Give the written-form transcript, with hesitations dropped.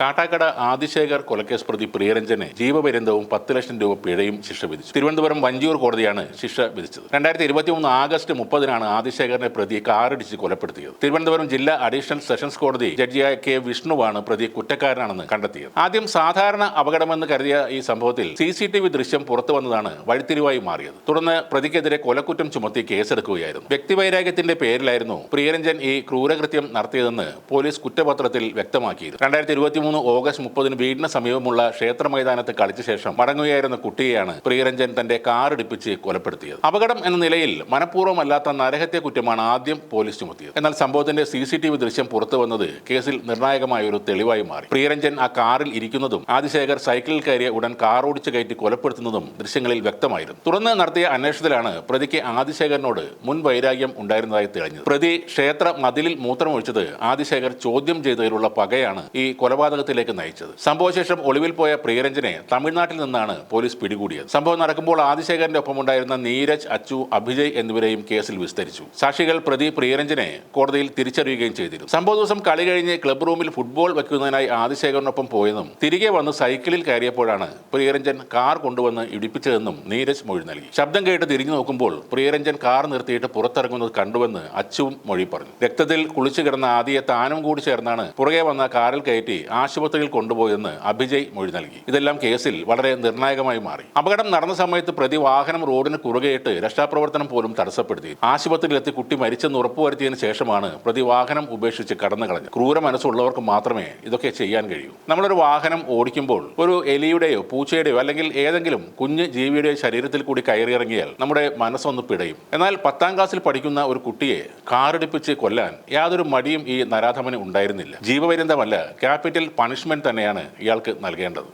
കാട്ടാക്കട ആദിശേഖർ കൊലക്കേസ് പ്രതി പ്രിയരഞ്ജന് ജീവപര്യന്തവും 10 ലക്ഷം രൂപ പിഴയും ശിക്ഷ വിധിച്ചു. തിരുവനന്തപുരം വഞ്ചിയൂർ കോടതിയാണ് ശിക്ഷ വിധിച്ചത്. 2023 ആഗസ്റ്റ് 30-നാണ് ആദിശേഖറിനെ പ്രതി കാറിടിച്ച് കൊലപ്പെടുത്തിയത്. തിരുവനന്തപുരം ജില്ലാ അഡീഷണൽ സെഷൻസ് കോടതി ജഡ്ജിയായ കെ വിഷ്ണുവാണ് പ്രതി കുറ്റക്കാരനാണെന്ന് കണ്ടെത്തിയത്. ആദ്യം സാധാരണ അപകടമെന്ന് കരുതിയ ഈ സംഭവത്തിൽ CCTV ദൃശ്യം പുറത്തു വന്നതാണ് വഴിത്തിരിവായി മാറിയത്. തുടർന്ന് പ്രതിക്കെതിരെ കൊലക്കുറ്റം ചുമത്തി കേസെടുക്കുകയായിരുന്നു. വ്യക്തിവൈരാഗ്യത്തിന്റെ പേരിലായിരുന്നു പ്രിയരഞ്ജൻ ഈ ക്രൂരകൃത്യം നടത്തിയതെന്ന് പോലീസ് കുറ്റപത്രത്തിൽ വ്യക്തമാക്കിയത്. 2023 ഓഗസ്റ്റ് 30-ന് വീടിന് സമീപമുള്ള ക്ഷേത്ര മൈതാനത്ത് കളിച്ച ശേഷം മടങ്ങുകയായിരുന്ന കുട്ടിയെയാണ് പ്രിയരഞ്ജൻ തന്റെ കാറിടിപ്പിച്ച് കൊലപ്പെടുത്തിയത്. അപകടം എന്ന നിലയിൽ മനഃപൂർവ്വമല്ലാത്ത നരഹത്യ കുറ്റമാണ് ആദ്യം പോലീസ് ചുമത്തിയത്. എന്നാൽ സംഭവത്തിന്റെ CCTV ദൃശ്യം പുറത്തു വന്നത് കേസിൽ നിർണായകമായ ഒരു തെളിവായി മാറി. പ്രിയരഞ്ജൻ ആ കാറിൽ ഇരിക്കുന്നതും ആദിശേഖർ സൈക്കിളിൽ കയറിയ ഉടൻ കാർ ഓടിച്ച് കയറ്റി കൊലപ്പെടുത്തുന്നതും ദൃശ്യങ്ങളിൽ വ്യക്തമായിരുന്നു. തുടർന്ന് നടത്തിയ അന്വേഷണത്തിലാണ് പ്രതിക്ക് ആദിശേഖരനോട് മുൻ വൈരാഗ്യം ഉണ്ടായിരുന്നതായി തെളിഞ്ഞത്. പ്രതി ക്ഷേത്ര മതിലിൽ മൂത്രമൊഴിച്ചത് ആദിശേഖർ ചോദ്യം ചെയ്തതിലുള്ള പകയാണ് ഈ കൊലപാതകത്തിലേക്ക് നയിച്ചത്. സംഭവശേഷം ഒളിവിൽ പോയ പ്രിയരഞ്ജനെ തമിഴ്നാട്ടിൽ നിന്നാണ് പോലീസ് പിടികൂടിയത്. സംഭവം നടക്കുമ്പോൾ ആദിശേഖരന്റെ ഒപ്പമുണ്ടായിരുന്ന നീരജ്, അച്ചു, അഭിജയ് എന്നിവരെയും കേസിൽ വിസ്തരിച്ചു. സാക്ഷികൾ പ്രതി പ്രിയരഞ്ജനെ കോടതിയിൽ തിരിച്ചറിയുകയും ചെയ്തിരുന്നു. സംഭവ ദിവസം കളി കഴിഞ്ഞ് ക്ലബ് റൂമിൽ ഫുട്ബോൾ വെക്കുന്നതിനായി ആദിശേഖരനൊപ്പം പോയതും തിരികെ വന്ന് സൈക്കിളിൽ കയറിയപ്പോഴാണ് പ്രിയരഞ്ജൻ കാർ കൊണ്ടുവന്ന് ഇടിപ്പിച്ചതെന്നും നീരജ് മൊഴി നൽകി. ശബ്ദം കേട്ട് തിരിഞ്ഞു നോക്കുമ്പോൾ പ്രിയരഞ്ജൻ കാർ നിർത്തിയിട്ട് പുറത്തിറങ്ങുന്നത് കണ്ടുവെന്ന് അച്ചുവും മൊഴി പറഞ്ഞു. രക്തത്തിൽ കുളിച്ചു കിടന്ന ആദിയെ താനും കൂടി ചേർന്നാണ് പുറകെ വന്ന കാറിൽ കയറ്റി ആശുപത്രിയിൽ കൊണ്ടുപോയെന്ന് അഭിജയ് മൊഴി നൽകി. ഇതെല്ലാം കേസിൽ വളരെ നിർണായകമായി മാറി. അപകടം നടന്ന സമയത്ത് പ്രതി വാഹനം റോഡിന് കുറുകെയിട്ട് രക്ഷാപ്രവർത്തനം പോലും തടസ്സപ്പെടുത്തി. ആശുപത്രിയിലെത്തി കുട്ടി മരിച്ചെന്ന് ഉറപ്പുവരുത്തിയതിനു ശേഷമാണ് പ്രതി വാഹനം ഉപേക്ഷിച്ച് കടന്നു കളഞ്ഞത്. ക്രൂര മനസ്സുള്ളവർക്ക് മാത്രമേ ഇതൊക്കെ ചെയ്യാൻ കഴിയൂ. നമ്മളൊരു വാഹനം ഓടിക്കുമ്പോൾ ഒരു എലിയുടെയോ പൂച്ചയുടെയോ അല്ലെങ്കിൽ ഏതെങ്കിലും കുഞ്ഞ് ജീവിയുടെയോ ശരീരത്തിൽ കൂടി കയറിയിറങ്ങിയാൽ നമ്മുടെ മനസ്സൊന്ന് പിടയും. എന്നാൽ 10ാം ക്ലാസ്സിൽ പഠിക്കുന്ന ഒരു കുട്ടിയെ കാറിടിപ്പിച്ച് കൊല്ലാൻ യാതൊരു മടിയും ഈ നരാധമന് ഉണ്ടായിരുന്നില്ല. ജീവപര്യന്തമല്ല, ക്യാപിറ്റൽ പണിഷ്മെന്റ് തന്നെയാണ് ഇയാൾക്ക് നൽകേണ്ടത്.